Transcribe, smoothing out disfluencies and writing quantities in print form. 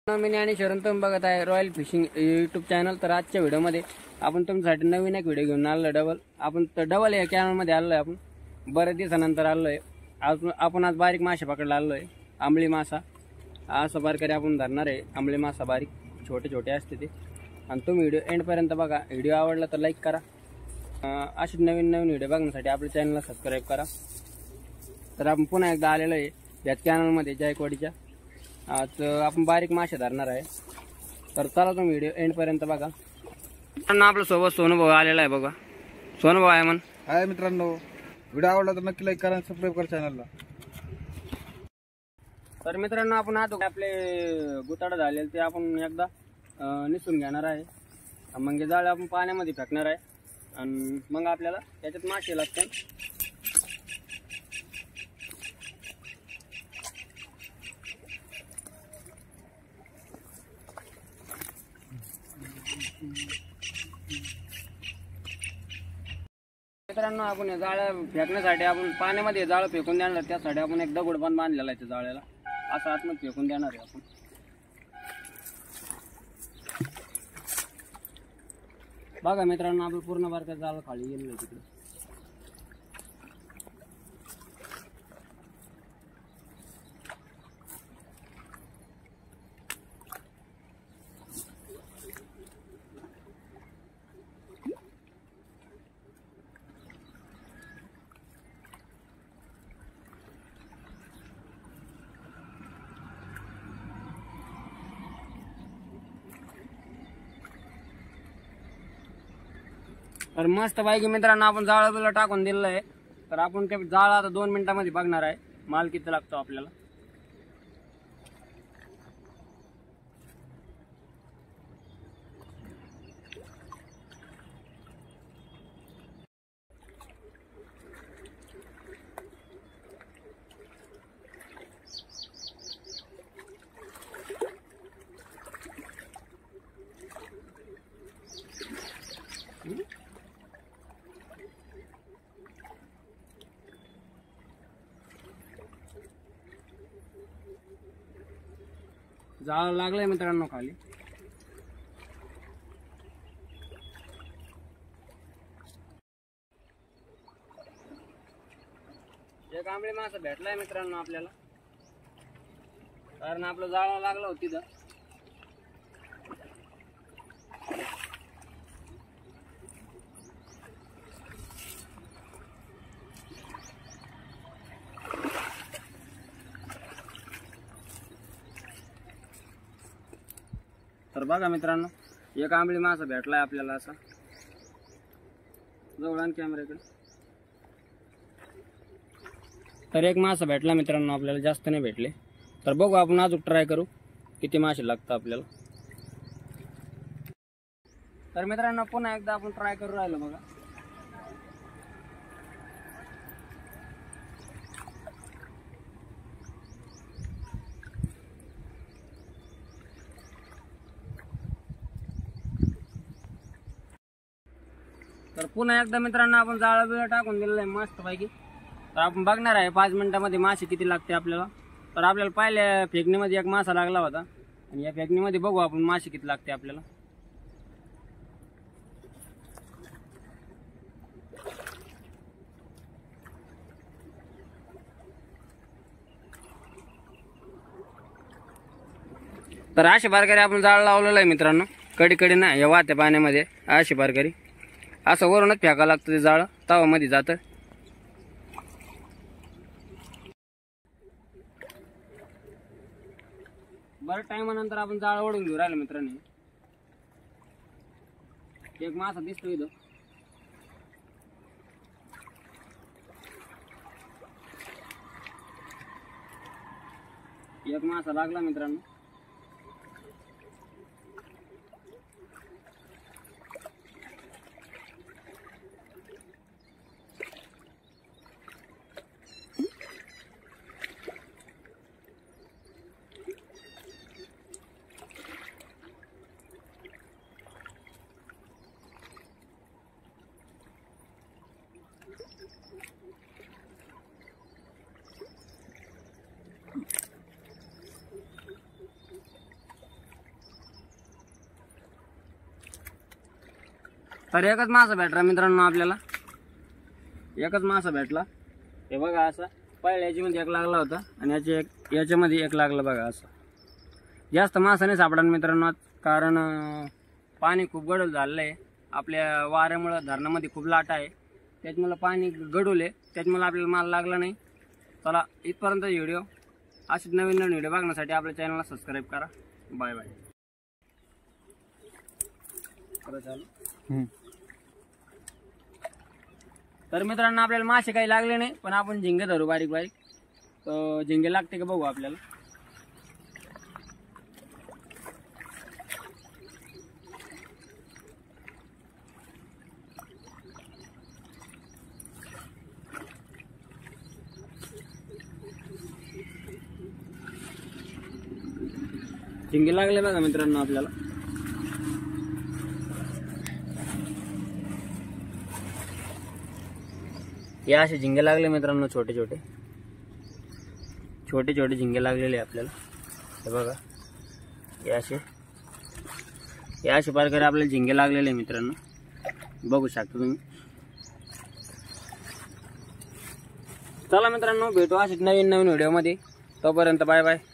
मी आणि शरण तुम्ही बघत आहे रॉयल फिशिंग यूट्यूब चॅनल। तर आजच्या व्हिडिओमध्ये आपण तुमच्यासाठी नवीन एक व्हिडिओ घेऊन आलो डबल। आपण तर डबल या चॅनलमध्ये आलो आहे। आपण बरेच दिवसानंतर आलो आहे। आपण आज बारीक मासे पकडला आलो आहे, आंबळी मासा। असं प्रकारे आपण धरणार आहे आंबळी मासा, बारीक छोटे छोटे असते ते। आणि तुम्ही व्हिडिओ एंडपर्यंत बघा। व्हिडिओ आवडला तर लाईक करा। अशी नवीन नवीन व्हिडिओ बघण्यासाठी आपल्या चॅनलला सबस्क्राईब करा। तर आपण पुन्हा एकदा आलेलो आहे या चॅनलमध्ये जायकवाडीच्या। आज आपण बारीक मासे धरणार आहे। तर चला तुम्ही व्हिडिओ एंडपर्यंत बघा। आपल्या सोबत सोनू भाऊ आलेला आहे बघा। सोनू भाऊ आहे म्हण। हाय मित्रांनो, व्हिडिओ आवडला तर नक्की लाईक करा आणि सबस्क्राईब करा चॅनलला। तर मित्रांनो, आपण आता आपले गुताड झालेले ते आपण एकदा निसून घेणार आहे। मग जाळे आपण पाण्यामध्ये फेकणार आहे आणि मग आपल्याला त्याच्यात मासे लागतात। मित्रांनो, आपण जाळ्या फेकण्यासाठी आपण पाण्यामध्ये जाळं फेकून देणार। त्यासाठी आपण एक दगड पण बांधलेला आहे त्या जाळ्याला, असं आतमध्ये फेकून देणार आहे आपण। बघा मित्रांनो, आपलं पूर्ण बारका जाळं खाली गेलेलं आहे तिकडे। तर मस्त पैकी मित्रांनो आपण जाळं बिळं टाकून दिलेलं आहे। तर आपण ते जाळं आता 2 मिनिटांमध्ये बघणार आहे माल किती लागतो आपल्याला। जाळ लागलंय मित्रांनो खाली। एक आंबळी मासा भेटलाय मित्रांनो आपल्याला, कारण आपलं जाळ लागलं होतं तिथं। तर बघा मित्रांनो, एक आंबळी मासा भेटलाय आपल्याला असा। जवळ आण कॅमेऱ्याकडे। तर एक मासा भेटला मित्रांनो आपल्याला, जास्त नाही भेटले। तर बघू आपण अजून ट्राय करू किती मासे लागतात आपल्याला। तर मित्रांनो, पुन्हा एकदा आपण ट्राय करू राहिलो बघा। तर पुन्हा एकदा मित्रांनो आपण जाळं बिळं टाकून दिलेलं आहे मस्त पैकी। तर आपण बघणार आहे 5 मिनिटांमध्ये मासे किती लागते आपल्याला। तर आपल्याला पहिल्या फेकणीमध्ये एक मासा लागला होता आणि या फेकणीमध्ये बघू आपण मासे किती लागते आपल्याला। तर अशा प्रकारे आपण जाळ लावलेलं आहे मित्रांनो, कडी ना या वाहत्या पाण्यामध्ये अशा प्रकारे असं वरूनच फेकावं लागतं ते जाळं, तवामध्ये जातं। बरं टायमानंतर आपण जाळ ओढून घेऊ राहिलो मित्रांनो। एक मासा दिसतो इथं। एक मासा लागला मित्रांनो। तर एकच मासा भेटला मित्रांनो आपल्याला, एकच मासा भेटला. हे बघा असा पहिल्या याच्यामध्ये एक लागला होता आणि याच्यामध्ये एक लागला बघा. असं जास्त मासा नाही सापडणार मित्रांनो, कारण पाणी खूप गडूल झालेलं आहे. आपल्या वाऱ्यामुळं धरणामध्ये खूप लाटा आहे, त्याच्यामुळं पाणी गडूले, त्याच्यामुळं आपल्याला माल लागला नाही. चला इथपर्यंत व्हिडिओ. अशीच नवीन नवीन व्हिडिओ बघण्यासाठी आपल्या चॅनलला सबस्क्राईब करा. Bye bye. तर मित्रांनो आपल्याला मासे काही लागले नाही, पण आपण झिंगे धरू बारीक बारीक. तर झिंगे लागते का बघू आपल्याला. झिंगे लागले बघा मित्रांनो आपल्याला. हे असे झिंगे लागले मित्रांनो, छोटे छोटे झिंगे लागलेले आपल्याला. हे बघा हे असे प्रकारे आपल्याला झिंगे लागलेले मित्रांनो, बघू शकता तुम्ही. चला मित्रांनो भेटू असेच नवीन नवीन व्हिडिओ मध्ये. तोपर्यंत बाय बाय.